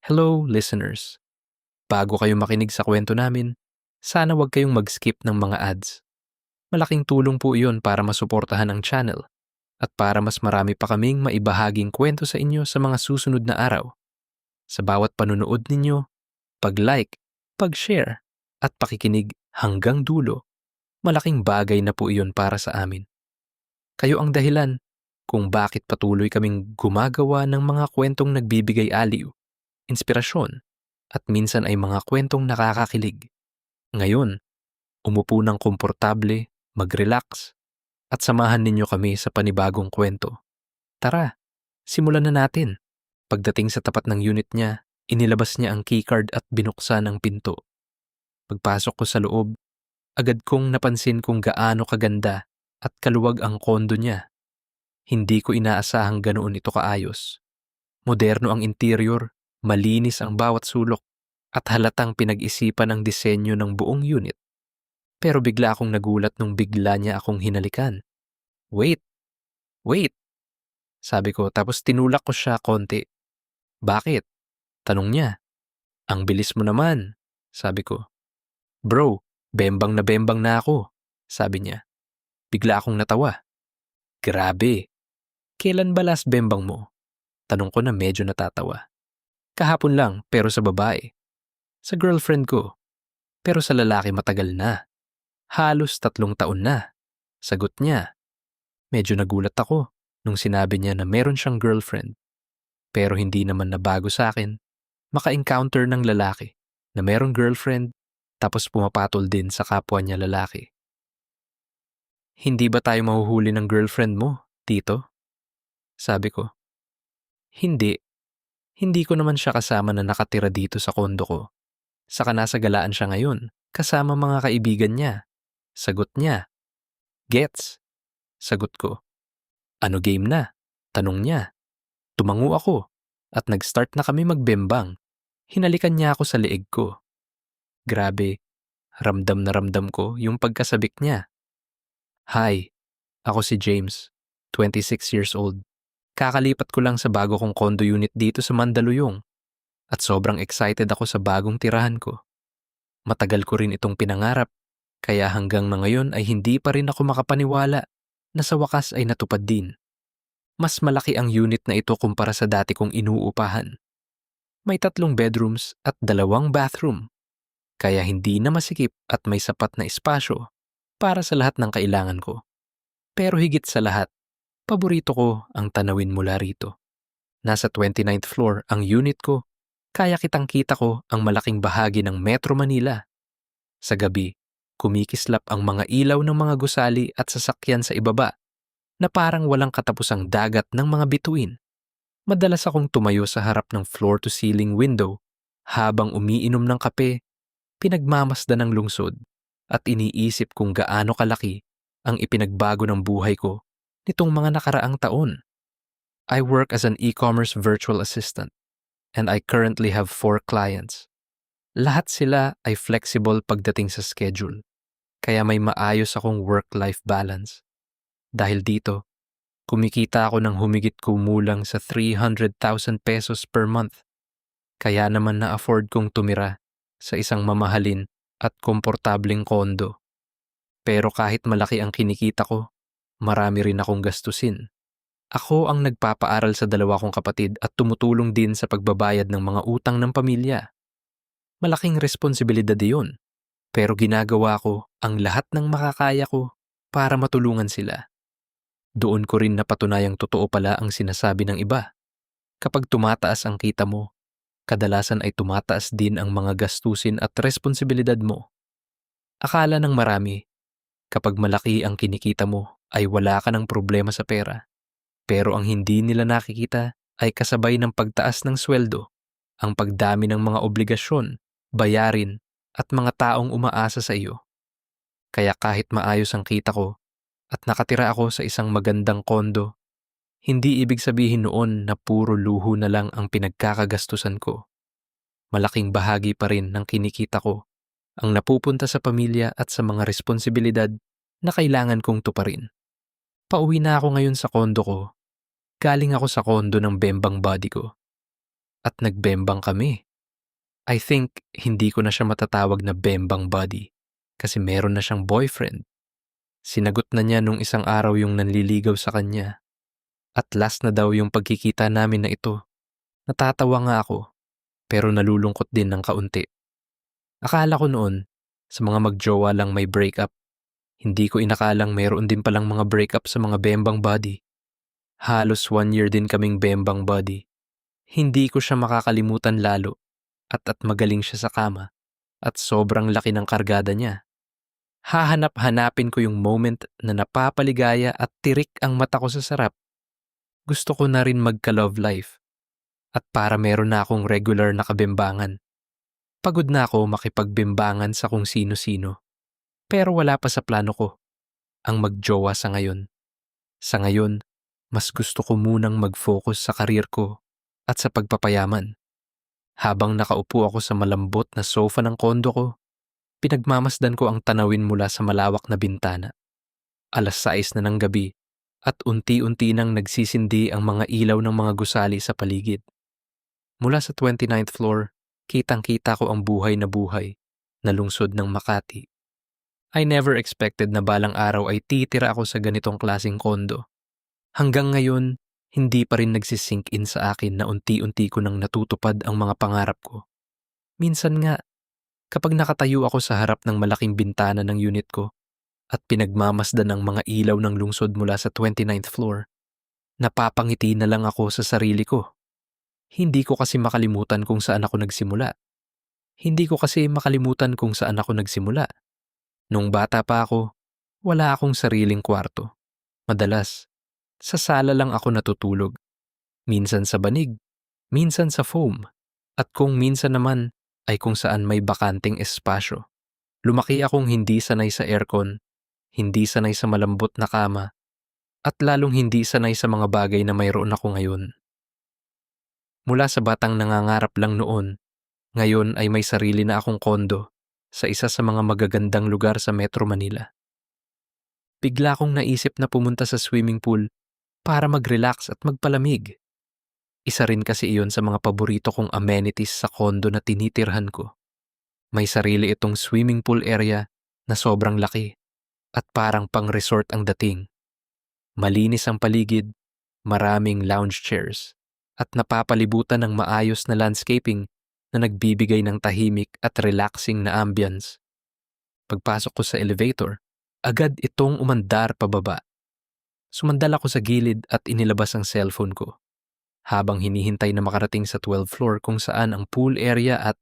Hello, listeners. Bago kayo makinig sa kwento namin, sana wag kayong mag-skip ng mga ads. Malaking tulong po iyon para masuportahan ang channel at para mas marami pa kaming maibahaging kwento sa inyo sa mga susunod na araw. Sa bawat panunood ninyo, pag-like, pag-share, at pakikinig hanggang dulo, malaking bagay na po iyon para sa amin. Kayo ang dahilan kung bakit patuloy kaming gumagawa ng mga kwentong nagbibigay aliw, inspirasyon, at minsan ay mga kwentong nakakakilig. Ngayon, umupo ng komportable, mag-relax, at samahan ninyo kami sa panibagong kwento. Tara, simulan na natin. Pagdating sa tapat ng unit niya, inilabas niya ang keycard at binuksan ang pinto. Pagpasok ko sa loob, agad kong napansin kung gaano kaganda at kaluwag ang kondo niya. Hindi ko inaasahang ganoon ito kaayos. Moderno ang interior, malinis ang bawat sulok, at halatang pinag-isipan ang disenyo ng buong unit. Pero bigla akong nagulat nung bigla niya akong hinalikan. Wait! Wait! Sabi ko tapos tinulak ko siya konti. Bakit? Tanong niya. Ang bilis mo naman, sabi ko. Bro, bembang na ako, sabi niya. Bigla akong natawa. Grabe! Kailan ba last bembang mo? Tanong ko na medyo natatawa. Kahapon lang pero sa babae. Sa girlfriend ko. Pero sa lalaki matagal na. Halos 3 taon na. Sagot niya. Medyo nagulat ako nung sinabi niya na meron siyang girlfriend. Pero hindi naman nabago sa akin maka-encounter ng lalaki na merong girlfriend tapos pumapatol din sa kapwa niya lalaki. Hindi ba tayo mahuhuli ng girlfriend mo, Tito? Sabi ko. Hindi. Hindi ko naman siya kasama na nakatira dito sa kondo ko. Saka nasa galaan siya ngayon kasama mga kaibigan niya. Sagot niya. Gets? Sagot ko. Ano game na? Tanong niya. Tumango ako at nag-start na kami magbembang. Hinalikan niya ako sa leeg ko. Grabe, ramdam na ramdam ko yung pagkasabik niya. Hi, ako si James, 26 years old. Kakalipat ko lang sa bago kong condo unit dito sa Mandaluyong at sobrang excited ako sa bagong tirahan ko. Matagal ko rin itong pinangarap kaya hanggang na ngayon ay hindi pa rin ako makapaniwala na sa wakas ay natupad din. Mas malaki ang unit na ito kumpara sa dati kong inuupahan. May 3 bedrooms at 2 bathroom, kaya hindi na masikip at may sapat na espasyo para sa lahat ng kailangan ko. Pero higit sa lahat, paborito ko ang tanawin mula rito. Nasa 29th floor ang unit ko, kaya kitang-kita ko ang malaking bahagi ng Metro Manila. Sa gabi, kumikislap ang mga ilaw ng mga gusali at sasakyan sa ibaba na parang walang katapusang dagat ng mga bituin. Madalas akong tumayo sa harap ng floor-to-ceiling window habang umiinom ng kape, pinagmamasdan ng lungsod at iniisip kung gaano kalaki ang ipinagbago ng buhay ko nitong mga nakaraang taon. I work as an e-commerce virtual assistant and I currently have 4 clients. Lahat sila ay flexible pagdating sa schedule, kaya may maayos akong work-life balance. Dahil dito, kumikita ako ng humigit kumulang sa 300,000 pesos per month. Kaya naman na-afford kong tumira sa isang mamahalin at komportableng kondo. Pero kahit malaki ang kinikita ko, marami rin akong gastusin. Ako ang nagpapaaral sa 2 kong kapatid at tumutulong din sa pagbabayad ng mga utang ng pamilya. Malaking responsibilidad iyon, pero ginagawa ko ang lahat ng makakaya ko para matulungan sila. Doon ko rin napatunayang totoo pala ang sinasabi ng iba. Kapag tumataas ang kita mo, kadalasan ay tumataas din ang mga gastusin at responsibilidad mo. Akala ng marami, kapag malaki ang kinikita mo ay wala ka ng problema sa pera. Pero ang hindi nila nakikita ay kasabay ng pagtaas ng sweldo, ang pagdami ng mga obligasyon, bayarin at mga taong umaasa sa iyo. Kaya kahit maayos ang kita ko at nakatira ako sa isang magandang kondo, hindi ibig sabihin noon na puro luho na lang ang pinagkakagastusan ko. Malaking bahagi pa rin ng kinikita ko ang napupunta sa pamilya at sa mga responsibilidad na kailangan kong tuparin. Pauwi na ako ngayon sa kondo ko. Galing ako sa kondo ng bembang body ko. at nagbembang kami. I think hindi ko na siya matatawag na bembang buddy kasi meron na siyang boyfriend. Sinagot na niya nung isang araw yung nanliligaw sa kanya. At last na daw yung pagkikita namin na ito. Natatawa nga ako, pero nalulungkot din ng kaunti. Akala ko noon, sa mga magjowa lang may breakup. Hindi ko inakalang meron din palang mga breakup sa mga bembang buddy. Halos 1 year din kaming bembang buddy. Hindi ko siya makakalimutan lalo at magaling siya sa kama at sobrang laki ng kargada niya. Hahanap-hanapin ko yung moment na napapaligaya at tirik ang mata ko sa sarap. Gusto ko na rin magka-love life at para meron na akong regular na kabimbangan. Pagod na ako makipagbimbangan sa kung sino-sino. Pero wala pa sa plano ko ang magjowa sa ngayon. Sa ngayon, mas gusto ko munang mag-focus sa karir ko at sa pagpapayaman. Habang nakaupo ako sa malambot na sofa ng kondo ko, pinagmamasdan ko ang tanawin mula sa malawak na bintana. 6:00 na ng gabi at unti-unti nang nagsisindi ang mga ilaw ng mga gusali sa paligid. Mula sa 29th floor, kitang-kita ko ang buhay na lungsod ng Makati. I never expected na balang araw ay titira ako sa ganitong klaseng kondo. Hanggang ngayon, hindi pa rin nagsisink in sa akin na unti-unti ko nang natutupad ang mga pangarap ko. Minsan nga, kapag nakatayo ako sa harap ng malaking bintana ng unit ko at pinagmamasdan ang mga ilaw ng lungsod mula sa 29th floor, napapangiti na lang ako sa sarili ko. Hindi ko kasi makalimutan kung saan ako nagsimula. Nung bata pa ako, wala akong sariling kwarto. Madalas, sa sala lang ako natutulog. Minsan sa banig, minsan sa foam, at kung minsan naman ay kung saan may bakanting espasyo. Lumaki akong hindi sanay sa aircon, hindi sanay sa malambot na kama, at lalong hindi sanay sa mga bagay na mayroon ako ngayon. Mula sa batang nangangarap lang noon, ngayon ay may sarili na akong kondo sa isa sa mga magagandang lugar sa Metro Manila. Bigla kong naisip na pumunta sa swimming pool para mag-relax at magpalamig. Isa rin kasi iyon sa mga paborito kong amenities sa kondo na tinitirhan ko. May sarili itong swimming pool area na sobrang laki at parang pang-resort ang dating. Malinis ang paligid, maraming lounge chairs, at napapalibutan ng maayos na landscaping na nagbibigay ng tahimik at relaxing na ambience. Pagpasok ko sa elevator, agad itong umandar pababa. Sumandal ako sa gilid at inilabas ang cellphone ko habang hinihintay na makarating sa 12th floor kung saan ang pool area at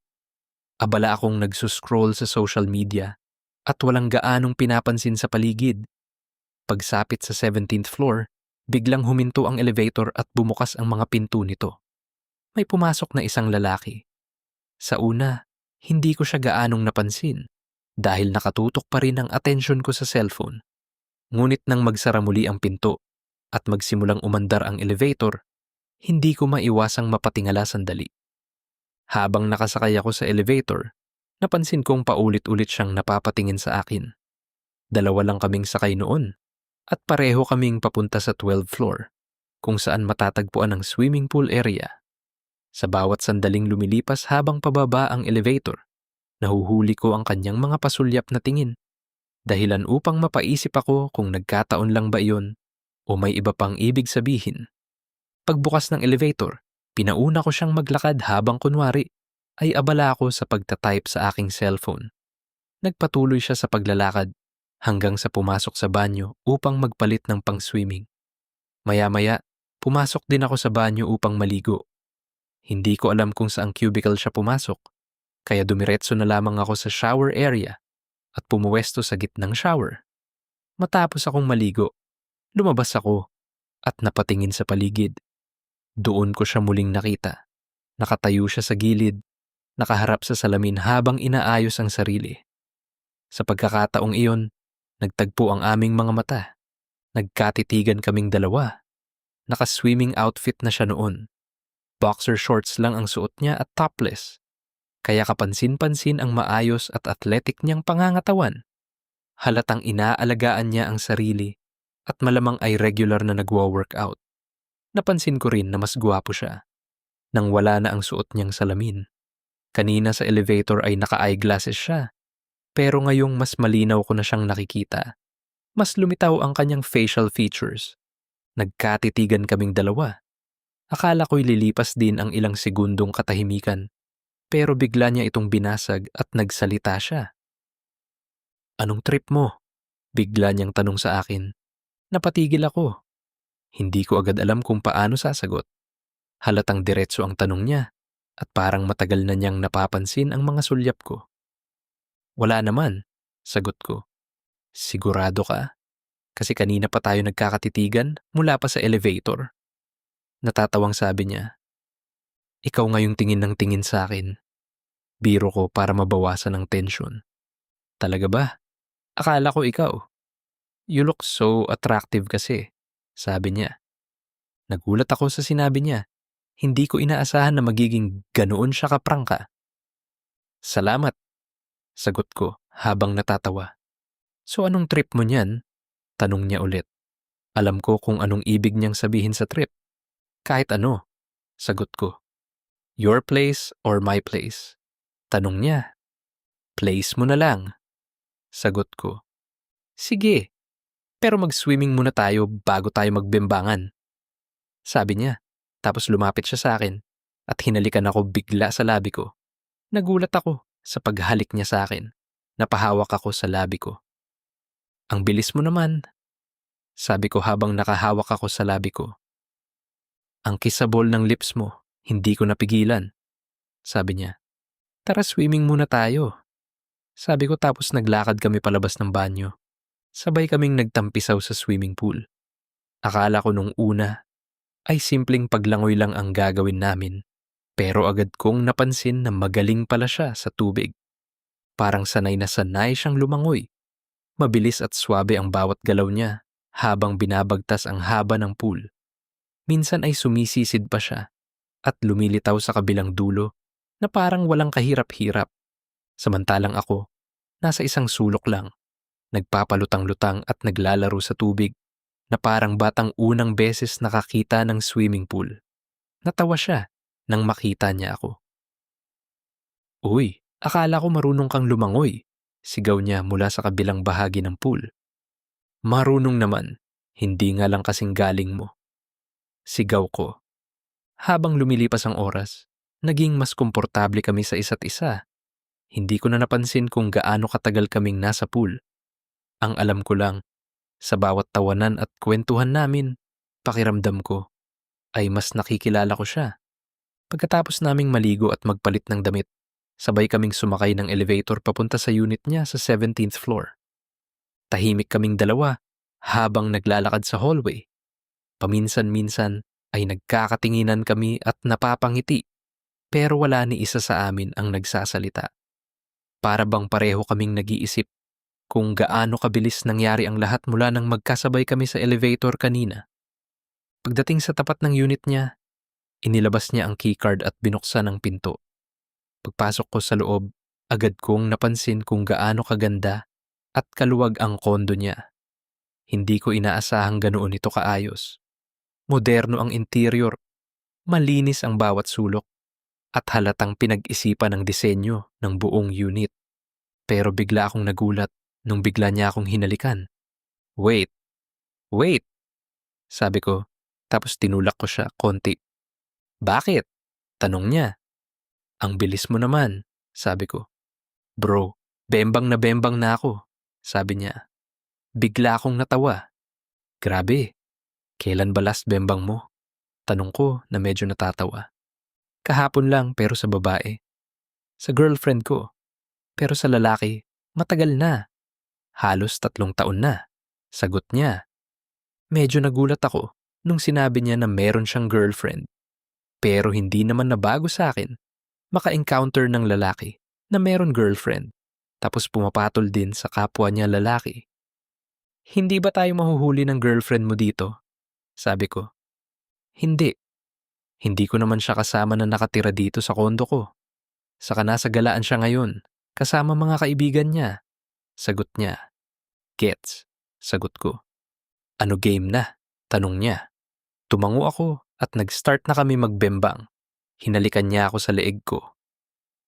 abala akong nagsuscroll sa social media at walang gaanong pinapansin sa paligid. Pagsapit sa 17th floor, biglang huminto ang elevator at bumukas ang mga pinto nito. May pumasok na isang lalaki. Sa una, hindi ko siya gaanong napansin dahil nakatutok pa rin ang atensyon ko sa cellphone. Ngunit nang magsara muli ang pinto at magsimulang umandar ang elevator, hindi ko maiwasang mapatingala sandali. Habang nakasakay ako sa elevator, napansin kong paulit-ulit siyang napapatingin sa akin. 2 lang kaming sakay noon at pareho kaming papunta sa 12th floor kung saan matatagpuan ang swimming pool area. Sa bawat sandaling lumilipas habang pababa ang elevator, nahuhuli ko ang kanyang mga pasulyap na tingin. Dahilan upang mapaisip ako kung nagkataon lang ba iyon o may iba pang ibig sabihin. Pagbukas ng elevator, pinauna ko siyang maglakad habang kunwari ay abala ako sa pagtatype sa aking cellphone. Nagpatuloy siya sa paglalakad hanggang sa pumasok sa banyo upang magpalit ng pang-swimming. Maya-maya, pumasok din ako sa banyo upang maligo. Hindi ko alam kung saang cubicle siya pumasok, kaya dumiretso na lamang ako sa shower area at pumuwesto sa gitnang shower. Matapos akong maligo, lumabas ako at napatingin sa paligid. Doon ko siya muling nakita. Nakatayo siya sa gilid, nakaharap sa salamin habang inaayos ang sarili. Sa pagkakataong iyon, nagtagpo ang aming mga mata. Nagkatitigan kaming dalawa. Naka-swimming outfit na siya noon. Boxer shorts lang ang suot niya at topless. Kaya kapansin-pansin ang maayos at athletic niyang pangangatawan. Halatang inaalagaan niya ang sarili at malamang ay regular na nagwo-workout. Napansin ko rin na mas gwapo siya. nang wala na ang suot niyang salamin. Kanina sa elevator ay naka-eyeglasses siya, pero ngayong mas malinaw ko na siyang nakikita. Mas lumitaw ang kanyang facial features. Nagkatitigan kaming dalawa. Akala ko'y lilipas din ang ilang segundong katahimikan, pero bigla niya itong binasag at nagsalita siya. "Anong trip mo?" Bigla niyang tanong sa akin. Napatigil ako. Hindi ko agad alam kung paano sasagot. Halatang diretso ang tanong niya at parang matagal na niyang napapansin ang mga sulyap ko. "Wala naman," sagot ko. "Sigurado ka? Kasi kanina pa tayo nagkakatitigan mula pa sa elevator." Natatawang sabi niya, "Ikaw ngayong tingin ng tingin sa akin." Biro ko para mabawasan ang tensyon. "Talaga ba? Akala ko ikaw. You look so attractive kasi," sabi niya. Nagulat ako sa sinabi niya. Hindi ko inaasahan na magiging ganoon siya kaprangka. "Salamat," sagot ko habang natatawa. "So anong trip mo niyan?" Tanong niya ulit. Alam ko kung anong ibig niyang sabihin sa trip. "Kahit ano," sagot ko. "Your place or my place?" Tanong niya. "Place mo na lang," sagot ko. "Sige, pero mag-swimming muna tayo bago tayo magbembangan," sabi niya. Tapos lumapit siya sa akin at hinalikan ako bigla sa labi ko. Nagulat ako sa paghalik niya sa akin. Napahawak ako sa labi ko. "Ang bilis mo naman," sabi ko habang nakahawak ako sa labi ko. "Ang kisabol ng lips mo, hindi ko napigilan," sabi niya. "Tara swimming muna tayo," sabi ko tapos naglakad kami palabas ng banyo. Sabay kaming nagtampisaw sa swimming pool. Akala ko nung una ay simpleng paglangoy lang ang gagawin namin. Pero agad kong napansin na magaling pala siya sa tubig. Parang sanay na sanay siyang lumangoy. Mabilis at swabe ang bawat galaw niya habang binabagtas ang haba ng pool. Minsan ay sumisisid pa siya at lumilitaw sa kabilang dulo na parang walang kahirap-hirap. Samantalang ako, nasa isang sulok lang, nagpapalutang-lutang at naglalaro sa tubig na parang batang unang beses nakakita ng swimming pool. Natawa siya nang makita niya ako. "Uy, akala ko marunong kang lumangoy," sigaw niya mula sa kabilang bahagi ng pool. "Marunong naman, hindi nga lang kasing galing mo," sigaw ko. Habang lumilipas ang oras, naging mas komportable kami sa isa't isa. Hindi ko na napansin kung gaano katagal kaming nasa pool. Ang alam ko lang, sa bawat tawanan at kwentuhan namin, pakiramdam ko ay mas nakikilala ko siya. Pagkatapos naming maligo at magpalit ng damit, sabay kaming sumakay ng elevator papunta sa unit niya sa 17th floor. Tahimik kaming dalawa habang naglalakad sa hallway. Paminsan-minsan ay nagkakatinginan kami at napapangiti, pero wala ni isa sa amin ang nagsasalita. Para bang pareho kaming nag-iisip kung gaano kabilis nangyari ang lahat mula nang magkasabay kami sa elevator kanina. Pagdating sa tapat ng unit niya, inilabas niya ang keycard at binuksan ang pinto. Pagpasok ko sa loob, agad kong napansin kung gaano kaganda at kaluwag ang kondo niya. Hindi ko inaasahang ganoon ito kaayos. Moderno ang interior, malinis ang bawat sulok, at halatang pinag-isipan ang disenyo ng buong unit. Pero bigla akong nagulat nung bigla niya akong hinalikan. "Wait, wait," sabi ko, tapos tinulak ko siya konti. "Bakit?" tanong niya. "Ang bilis mo naman," sabi ko. "Bro, bembang na ako," sabi niya. Bigla akong natawa. "Grabe, kailan ba last bembang mo?" Tanong ko na medyo natatawa. "Kahapon lang pero sa babae. Sa girlfriend ko. Pero sa lalaki, matagal na. Halos 3 taon na." Sagot niya. Medyo nagulat ako nung sinabi niya na meron siyang girlfriend. Pero hindi naman nabago sa akin maka-encounter ng lalaki na meron girlfriend tapos pumapatol din sa kapwa niya lalaki. "Hindi ba tayo mahuhuli ng girlfriend mo dito?" sabi ko. "Hindi. Hindi ko naman siya kasama na nakatira dito sa kondo ko. Saka nasa galaan siya ngayon, kasama mga kaibigan niya." Sagot niya. "Gets," sagot ko. "Ano game na?" tanong niya. Tumango ako at nag-start na kami magbembang. Hinalikan niya ako sa leeg ko.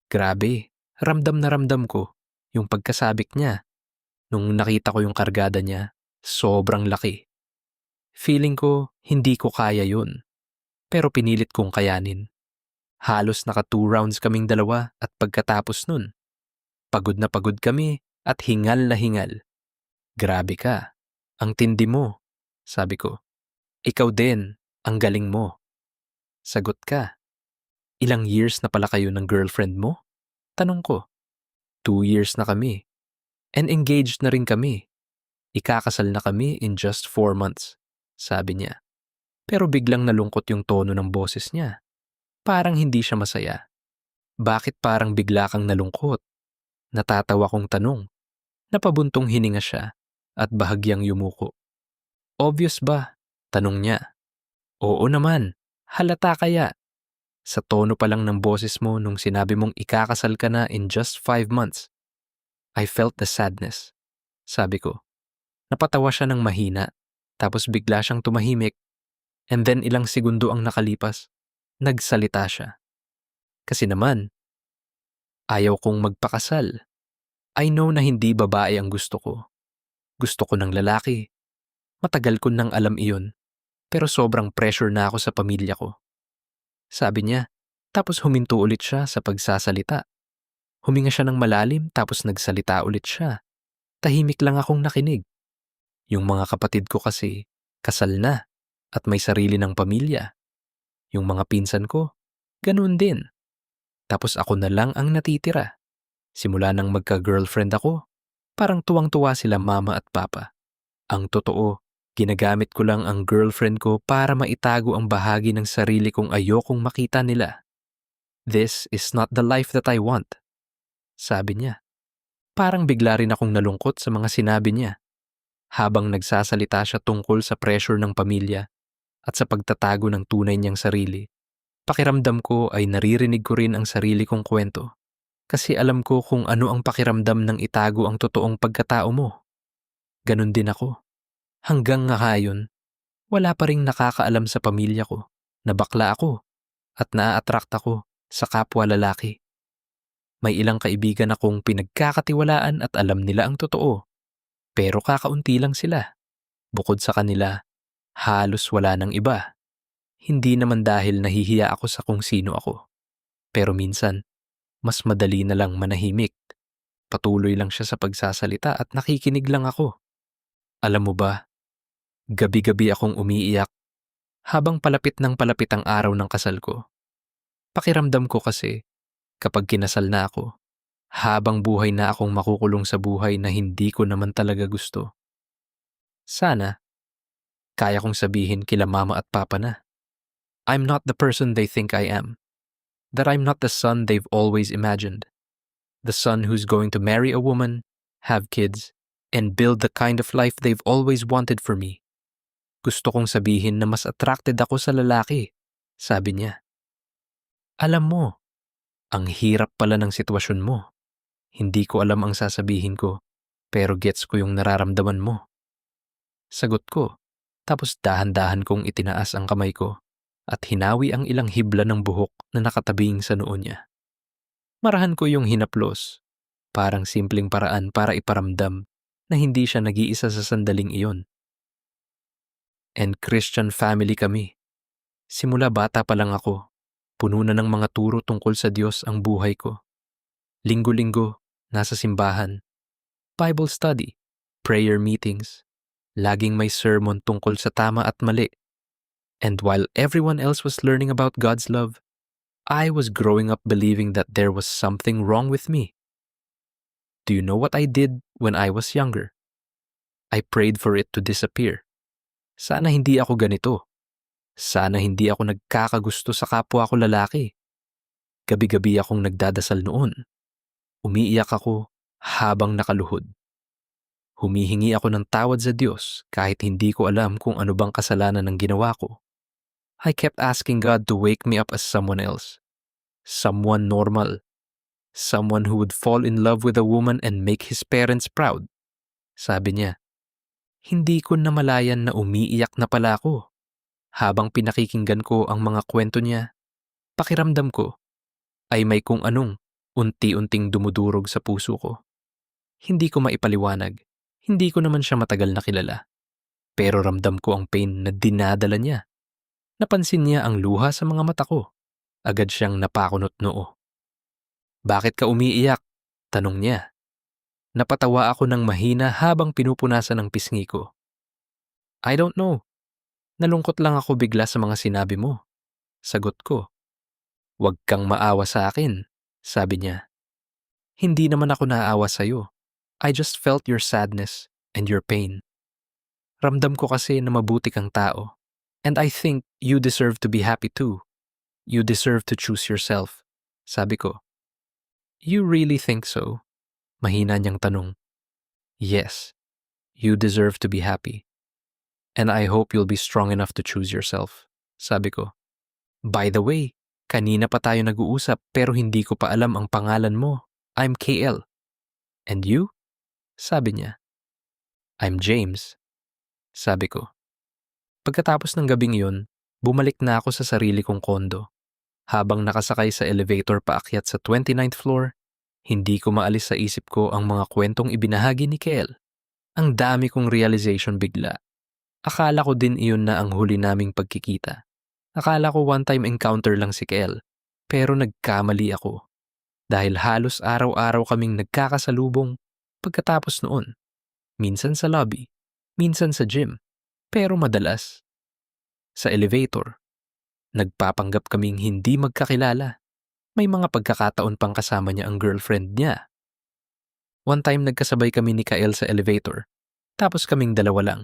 Grabe, ramdam na ramdam ko yung pagkasabik niya. Nung nakita ko yung kargada niya, sobrang laki. Feeling ko hindi ko kaya yun, pero pinilit kong kayanin. Halos naka 2 rounds kaming dalawa at pagkatapos nun, pagod na pagod kami at hingal na hingal. Grabe ka, ang tindi mo, sabi ko. Ikaw din, ang galing mo. Sagot ka, ilang years na pala kayo ng girlfriend mo? Tanong ko, 2 years na kami. And engaged na rin kami. Ikakasal na kami in just 4 months, sabi niya. Pero biglang nalungkot yung tono ng boses niya. Parang hindi siya masaya. Bakit parang bigla kang nalungkot? Natatawa kong tanong. Napabuntong hininga siya at bahagyang yumuko. Obvious ba? Tanong niya. Oo naman. Halata kaya? Sa tono pa lang ng boses mo nung sinabi mong ikakasal ka na in just 5 months. I felt the sadness. Sabi ko. Napatawa siya ng mahina, tapos bigla siyang tumahimik, and then ilang segundo ang nakalipas, nagsalita siya. Kasi naman, ayaw kong magpakasal. I know na hindi babae ang gusto ko. Gusto ko ng lalaki. Matagal ko nang alam iyon, pero sobrang pressure na ako sa pamilya ko. Sabi niya, tapos huminto ulit siya sa pagsasalita. Huminga siya ng malalim tapos nagsalita ulit siya. Tahimik lang akong nakinig. Yung mga kapatid ko kasi, kasal na at may sarili ng pamilya. Yung mga pinsan ko, ganun din. Tapos ako na lang ang natitira. Simula nang magka-girlfriend ako, parang tuwang-tuwa sila mama at papa. Ang totoo, ginagamit ko lang ang girlfriend ko para maitago ang bahagi ng sarili kong ayokong makita nila. This is not the life that I want, sabi niya. Parang bigla rin akong nalungkot sa mga sinabi niya. Habang nagsasalita siya tungkol sa pressure ng pamilya at sa pagtatago ng tunay niyang sarili, pakiramdam ko ay naririnig ko rin ang sarili kong kwento. Kasi alam ko kung ano ang pakiramdam ng itago ang totoong pagkatao mo. Ganon din ako. Hanggang ngayon, wala pa ring nakakaalam sa pamilya ko na bakla ako at naa-attract ako sa kapwa lalaki. May ilang kaibigan akong pinagkakatiwalaan at alam nila ang totoo. Pero kakaunti lang sila. Bukod sa kanila, halos wala nang iba. Hindi naman dahil nahihiya ako sa kung sino ako. Pero minsan, mas madali na lang manahimik. Patuloy lang siya sa pagsasalita at nakikinig lang ako. Alam mo ba, gabi-gabi akong umiiyak habang palapit ng palapit ang araw ng kasal ko. Pakiramdam ko kasi, kapag kinasal na ako, habang buhay na akong makukulong sa buhay na hindi ko naman talaga gusto. Sana, kaya kong sabihin kila mama at papa na, I'm not the person they think I am. That I'm not the son they've always imagined. The son who's going to marry a woman, have kids, and build the kind of life they've always wanted for me. Gusto kong sabihin na mas attracted ako sa lalaki, sabi niya. Alam mo, ang hirap pala ng sitwasyon mo. Hindi ko alam ang sasabihin ko, pero gets ko yung nararamdaman mo. Sagot ko, tapos dahan-dahan kong itinaas ang kamay ko at hinawi ang ilang hibla ng buhok na nakatabing sa noo niya. Marahan ko yung hinaplos, parang simpleng paraan para iparamdam na hindi siya nag-iisa sa sandaling iyon. And Christian family kami. Simula bata pa lang ako, puno na ng mga turo tungkol sa Diyos ang buhay ko. Linggo-linggo, nasa simbahan, Bible study, prayer meetings, laging may sermon tungkol sa tama at mali. And while everyone else was learning about God's love, I was growing up believing that there was something wrong with me. Do you know what I did when I was younger? I prayed for it to disappear. Sana hindi ako ganito. Sana hindi ako nagkakagusto sa kapwa ko lalaki. Gabi-gabi akong nagdadasal noon. Umiiyak ako habang nakaluhod. Humihingi ako ng tawad sa Diyos kahit hindi ko alam kung ano bang kasalanan ng ginawa ko. I kept asking God to wake me up as someone else. Someone normal. Someone who would fall in love with a woman and make his parents proud. Sabi niya, hindi ko namalayan na umiiyak na pala ako. Habang pinakikinggan ko ang mga kwento niya, Pakiramdam ko ay may kung anong unti-unting dumudurog sa puso ko. Hindi ko maipaliwanag. Hindi ko naman siya matagal na kilala. Pero ramdam ko ang pain na dinadala niya. Napansin niya ang luha sa mga mata ko. Agad siyang napakunot noo. "Bakit ka umiiyak?" tanong niya. Napatawa ako ng mahina habang pinupunasan ang pisngi ko. "I don't know. Nalungkot lang ako bigla sa mga sinabi mo." Sagot ko. "Huwag kang maawa sa akin," sabi niya. "Hindi naman ako naaawa sa'yo. I just felt your sadness and your pain. Ramdam ko kasi na mabuti kang tao. And I think you deserve to be happy too. You deserve to choose yourself." Sabi ko. "You really think so?" Mahina niyang tanong. "Yes, you deserve to be happy. And I hope you'll be strong enough to choose yourself." Sabi ko. "By the way, kanina pa tayo nag-uusap pero hindi ko pa alam ang pangalan mo. I'm KL. And you?" Sabi niya. "I'm James." Sabi ko. Pagkatapos ng gabing yun, bumalik na ako sa sarili kong kondo. Habang nakasakay sa elevator paakyat sa 29th floor, hindi ko maalis sa isip ko ang mga kwentong ibinahagi ni Kel. Ang dami kong realization bigla. Akala ko din iyon na ang huli naming pagkikita. Akala ko one-time encounter lang si Kel. Pero nagkamali ako. Dahil halos araw-araw kaming nagkakasalubong pagkatapos noon. Minsan sa lobby, minsan sa gym, pero madalas sa elevator. Nagpapanggap kaming hindi magkakilala. May mga pagkakataon pang kasama niya ang girlfriend niya. One time nagkasabay kami ni Kael sa elevator, tapos kaming dalawa lang.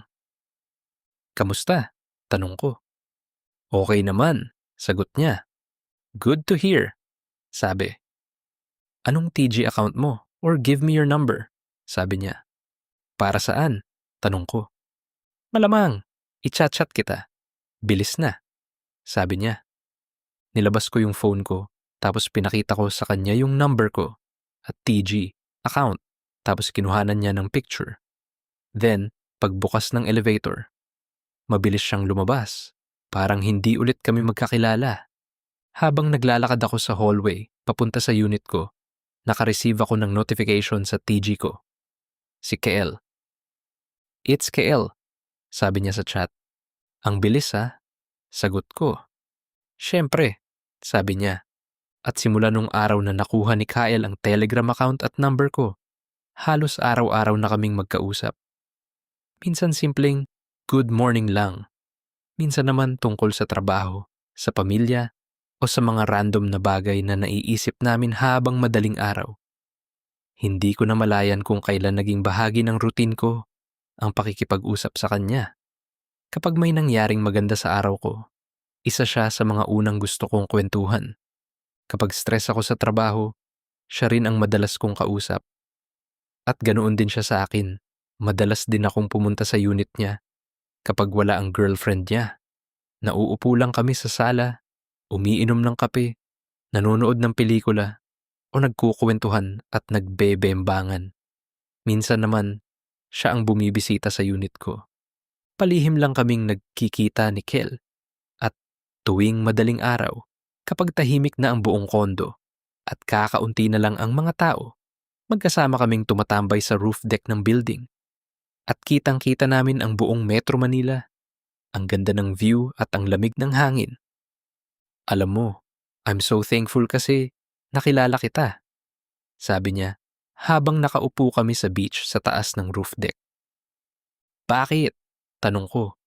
"Kamusta?" tanong ko. "Okay naman," sagot niya. "Good to hear," sabi. "Anong TG account mo? Or give me your number," sabi niya. "Para saan?" tanong ko. "Malamang, i-chat-chat kita. Bilis na," sabi niya. Nilabas ko yung phone ko, tapos pinakita ko sa kanya yung number ko at TG account, tapos kinuhanan niya ng picture. Then, pagbukas ng elevator, mabilis siyang lumabas. Parang hindi ulit kami magkakilala. Habang naglalakad ako sa hallway, papunta sa unit ko, nakareceive ako ng notification sa TG ko. Si Kael. "It's Kael," sabi niya sa chat. "Ang bilis ha?" Sagot ko. "Siyempre," sabi niya. At simula nung araw na nakuha ni Kael ang Telegram account at number ko, halos araw-araw na kaming magkausap. Minsan simpleng good morning lang. Minsan naman tungkol sa trabaho, sa pamilya, o sa mga random na bagay na naiisip namin habang madaling araw. Hindi ko na malayan kung kailan naging bahagi ng routine ko ang pakikipag-usap sa kanya. Kapag may nangyaring maganda sa araw ko, isa siya sa mga unang gusto kong kwentuhan. Kapag stress ako sa trabaho, siya rin ang madalas kong kausap. At ganoon din siya sa akin. Madalas din akong pumunta sa unit niya kapag wala ang girlfriend niya. Nauupo lang kami sa sala, umiinom ng kape, nanonood ng pelikula, o nagkukwentuhan at nagbebembangan. Minsan naman, siya ang bumibisita sa unit ko. Palihim lang kaming nagkikita ni Kel. At tuwing madaling araw, kapag tahimik na ang buong kondo at kakaunti na lang ang mga tao, magkasama kaming tumatambay sa roof deck ng building. At kitang-kita namin ang buong Metro Manila, ang ganda ng view at ang lamig ng hangin. "Alam mo, I'm so thankful kasi nakilala kita," sabi niya habang nakaupo kami sa beach sa taas ng roof deck. "Bakit?" tanong ko.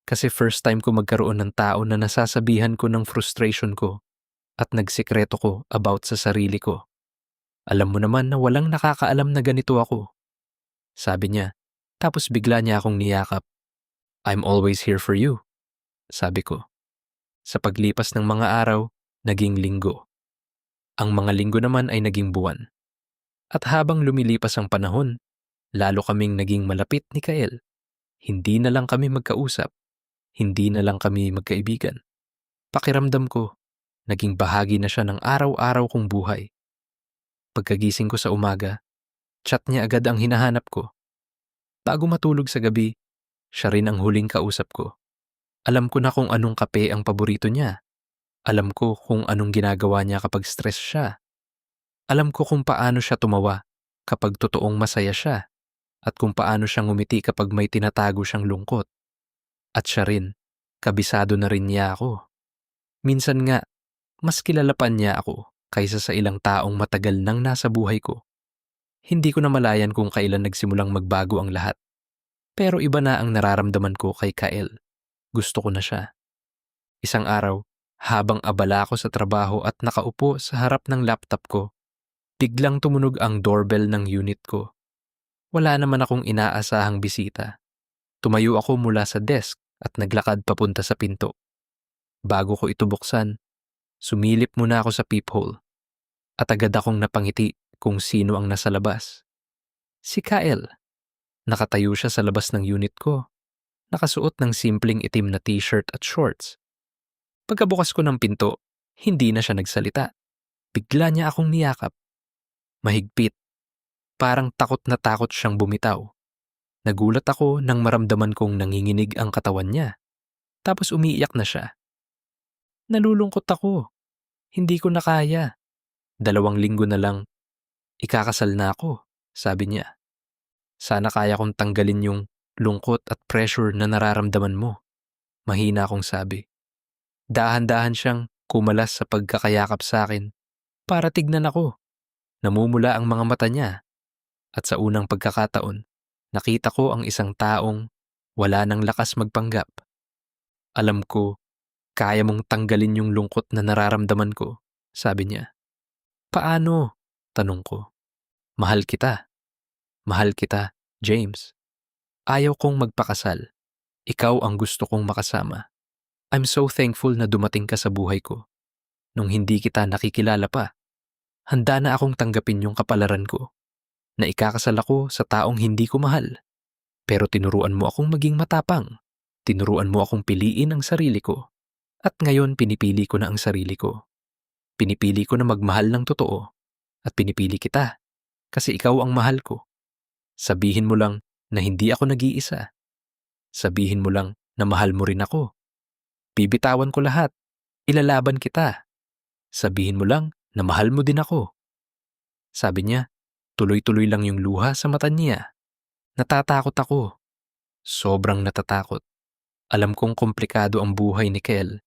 Kasi first time ko magkaroon ng tao na nasasabihan ko ng frustration ko at nagsikreto ko about sa sarili ko. "Alam mo naman na walang nakakaalam na ganito ako," sabi niya. Tapos bigla niya akong niyakap. "I'm always here for you," sabi ko. Sa paglipas ng mga araw, naging linggo. Ang mga linggo naman ay naging buwan. At habang lumilipas ang panahon, lalo kaming naging malapit ni Kael. Hindi na lang kami magkausap. Hindi na lang kami magkaibigan. Pakiramdam ko, naging bahagi na siya ng araw-araw kong buhay. Pagkagising ko sa umaga, chat niya agad ang hinahanap ko. Bago matulog sa gabi, siya rin ang huling kausap ko. Alam ko na kung anong kape ang paborito niya. Alam ko kung anong ginagawa niya kapag stress siya. Alam ko kung paano siya tumawa kapag totoong masaya siya at kung paano siya ngumiti kapag may tinatago siyang lungkot. At siya rin, kabisado na rin niya ako. Minsan nga, mas kilala pa niya ako kaysa sa ilang taong matagal nang nasa buhay ko. Hindi ko na malayan kung kailan nagsimulang magbago ang lahat. Pero iba na ang nararamdaman ko kay Kael. Gusto ko na siya. Isang araw, habang abala ako sa trabaho at nakaupo sa harap ng laptop ko, biglang tumunog ang doorbell ng unit ko. Wala naman akong inaasahang bisita. Tumayo ako mula sa desk at naglakad papunta sa pinto. Bago ko ito buksan, sumilip muna ako sa peephole at agad akong napangiti kung sino ang nasa labas. Si Kael. Nakatayo siya sa labas ng unit ko. Nakasuot ng simpleng itim na t-shirt at shorts. Pagkabukas ko ng pinto, hindi na siya nagsalita. Bigla niya akong niyakap. Mahigpit. Parang takot na takot siyang bumitaw. Nagulat ako nang maramdaman kong nanginginig ang katawan niya. Tapos umiiyak na siya. Nalulungkot ako. Hindi ko na kaya. 2 linggo na lang, ikakasal na ako, sabi niya. Sana kaya kong tanggalin yung lungkot at pressure na nararamdaman mo. Mahina akong sabi. Dahan-dahan siyang kumalas sa pagkakayakap sa akin para tignan ako. Namumula ang mga mata niya at sa unang pagkakataon, nakita ko ang isang taong wala nang lakas magpanggap. Alam ko, kaya mong tanggalin yung lungkot na nararamdaman ko, sabi niya. Paano? Tanong ko. Mahal kita. Mahal kita, James. Ayaw kong magpakasal. Ikaw ang gusto kong makasama. I'm so thankful na dumating ka sa buhay ko. Nung hindi kita nakikilala pa, handa na akong tanggapin yung kapalaran ko. Na ikakasal ako sa taong hindi ko mahal. Pero tinuruan mo akong maging matapang. Tinuruan mo akong piliin ang sarili ko. At ngayon pinipili ko na ang sarili ko. Pinipili ko na magmahal ng totoo. At pinipili kita. Kasi ikaw ang mahal ko. Sabihin mo lang na hindi ako nag-iisa. Sabihin mo lang na mahal mo rin ako. Bibitawan ko lahat. Ilalaban kita. Sabihin mo lang na mahal mo din ako. Sabi niya, tuloy-tuloy lang yung luha sa mata niya. Natatakot ako. Sobrang natatakot. Alam kong komplikado ang buhay ni Kel.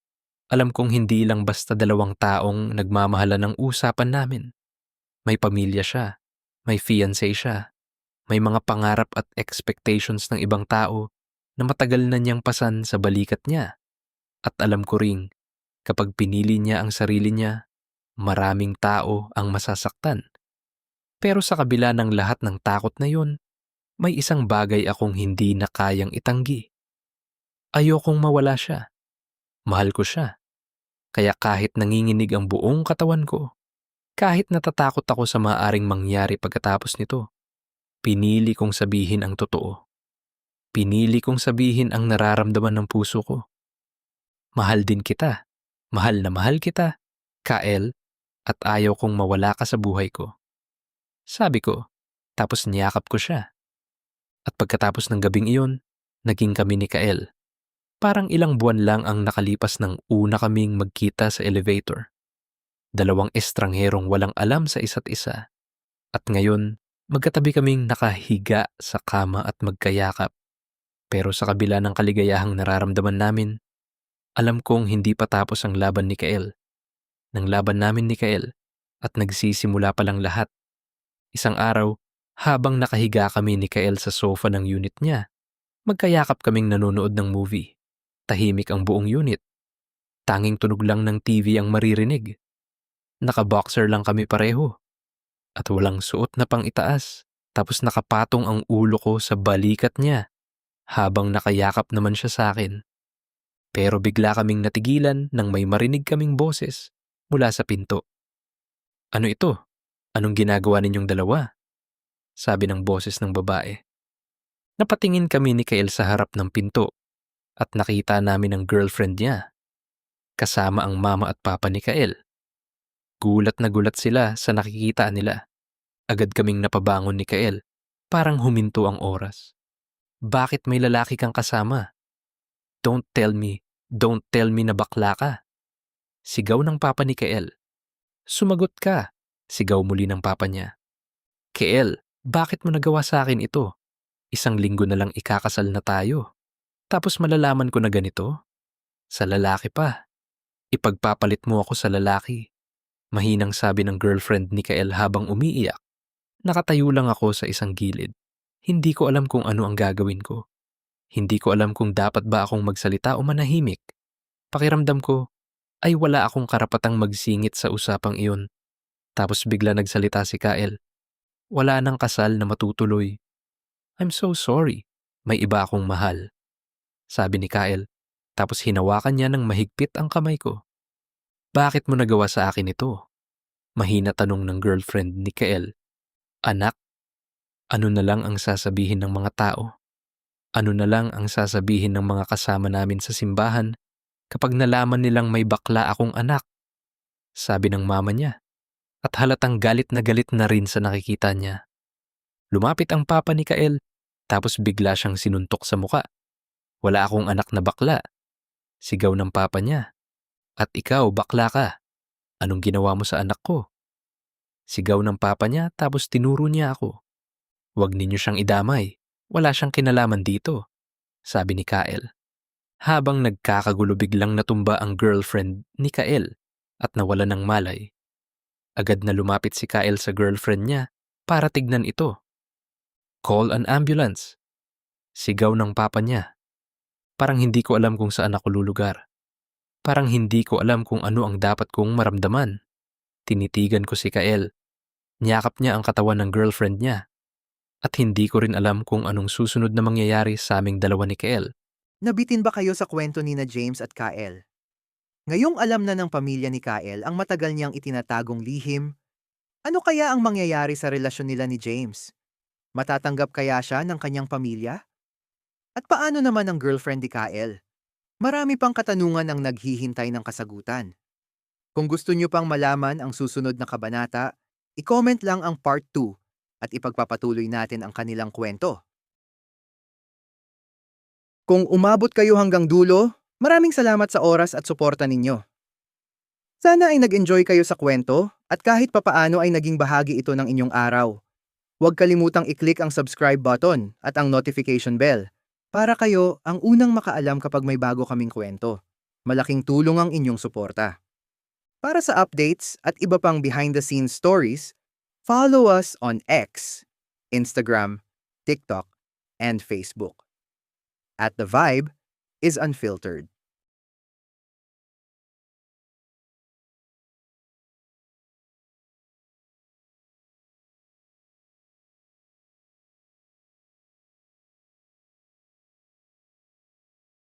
Alam kong hindi lang basta 2 taong nagmamahalan ng usapan namin. May pamilya siya. May fiancé siya. May mga pangarap at expectations ng ibang tao na matagal na niyang pasan sa balikat niya. At alam ko ring, kapag pinili niya ang sarili niya, maraming tao ang masasaktan. Pero sa kabila ng lahat ng takot na yun, may isang bagay akong hindi na kayang itanggi. Ayokong mawala siya. Mahal ko siya. Kaya kahit nanginginig ang buong katawan ko, kahit natatakot ako sa maaaring mangyari pagkatapos nito, pinili kong sabihin ang totoo. Pinili kong sabihin ang nararamdaman ng puso ko. Mahal din kita. Mahal na mahal kita, Kael, at ayaw kong mawala ka sa buhay ko. Sabi ko, tapos niyakap ko siya. At pagkatapos ng gabing iyon, naging kami ni Kael. Parang ilang buwan lang ang nakalipas ng una kaming magkita sa elevator. 2 estrangherong walang alam sa isa't isa. At ngayon, magkatabi kaming nakahiga sa kama at magkayakap. Pero sa kabila ng kaligayahang nararamdaman namin, alam kong hindi pa tapos ang laban ni Kael. Nang laban namin ni Kael at nagsisimula pa lang lahat. Isang araw, habang nakahiga kami ni Kael sa sofa ng unit niya, magkayakap kaming nanonood ng movie. Tahimik ang buong unit. Tanging tunog lang ng TV ang maririnig. Naka-boxer lang kami pareho. At walang suot na pang itaas. Tapos nakapatong ang ulo ko sa balikat niya habang nakayakap naman siya sa akin. Pero bigla kaming natigilan nang may marinig kaming boses mula sa pinto. Ano ito? Anong ginagawa ninyong dalawa? Sabi ng boses ng babae. Napatingin kami ni Kael sa harap ng pinto at nakita namin ang girlfriend niya. Kasama ang mama at papa ni Kael. Gulat na gulat sila sa nakikita nila. Agad kaming napabangon ni Kael. Parang huminto ang oras. Bakit may lalaki kang kasama? Don't tell me na bakla ka. Sigaw ng papa ni Kael. Sumagot ka, sigaw muli ng papa niya. Kael, bakit mo nagawa sa akin ito? Isang linggo na lang ikakasal na tayo. Tapos malalaman ko na ganito? Sa lalaki pa. Ipagpapalit mo ako sa lalaki. Mahinang sabi ng girlfriend ni Kael habang umiiyak. Nakatayo lang ako sa isang gilid. Hindi ko alam kung ano ang gagawin ko. Hindi ko alam kung dapat ba akong magsalita o manahimik. Pakiramdam ko ay wala akong karapatang magsingit sa usapang iyon. Tapos bigla nagsalita si Kael. Wala nang kasal na matutuloy. I'm so sorry. May iba akong mahal. Sabi ni Kael. Tapos hinawakan niya ng mahigpit ang kamay ko. Bakit mo nagawa sa akin ito? Mahina tanong ng girlfriend ni Kael. Anak, ano na lang ang sasabihin ng mga tao? Ano na lang ang sasabihin ng mga kasama namin sa simbahan kapag nalaman nilang may bakla akong anak? Sabi ng mama niya. At halatang galit na rin sa nakikita niya. Lumapit ang papa ni Kael, tapos bigla siyang sinuntok sa muka. Wala akong anak na bakla. Sigaw ng papa niya. At ikaw, bakla ka. Anong ginawa mo sa anak ko? Sigaw ng papa niya tapos tinuro niya ako. Huwag ninyo siyang idamay. Wala siyang kinalaman dito. Sabi ni Kael. Habang nagkakagulo biglang natumba ang girlfriend ni Kael at nawala ng malay. Agad na lumapit si Kael sa girlfriend niya para tignan ito. Call an ambulance. Sigaw ng papa niya. Parang hindi ko alam kung saan ako lulugar. Parang hindi ko alam kung ano ang dapat kong maramdaman. Tinitigan ko si Kael. Niyakap niya ang katawan ng girlfriend niya. At hindi ko rin alam kung anong susunod na mangyayari sa aming dalawa ni Kael. Nabitin ba kayo sa kwento ni na James at Kael? Ngayong alam na ng pamilya ni Kael ang matagal niyang itinatagong lihim, ano kaya ang mangyayari sa relasyon nila ni James? Matatanggap kaya siya ng kanyang pamilya? At paano naman ang girlfriend ni Kael? Marami pang katanungan ang naghihintay ng kasagutan. Kung gusto niyo pang malaman ang susunod na kabanata, i-comment lang ang part 2 at ipagpapatuloy natin ang kanilang kwento. Kung umabot kayo hanggang dulo, maraming salamat sa oras at suporta ninyo. Sana ay nag-enjoy kayo sa kwento at kahit papaano ay naging bahagi ito ng inyong araw. Huwag kalimutang i-click ang subscribe button at ang notification bell para kayo ang unang makaalam kapag may bago kaming kwento. Malaking tulong ang inyong suporta. Para sa updates at iba pang behind-the-scenes stories, follow us on X, Instagram, TikTok, and Facebook. At The Vibe is Unfiltered.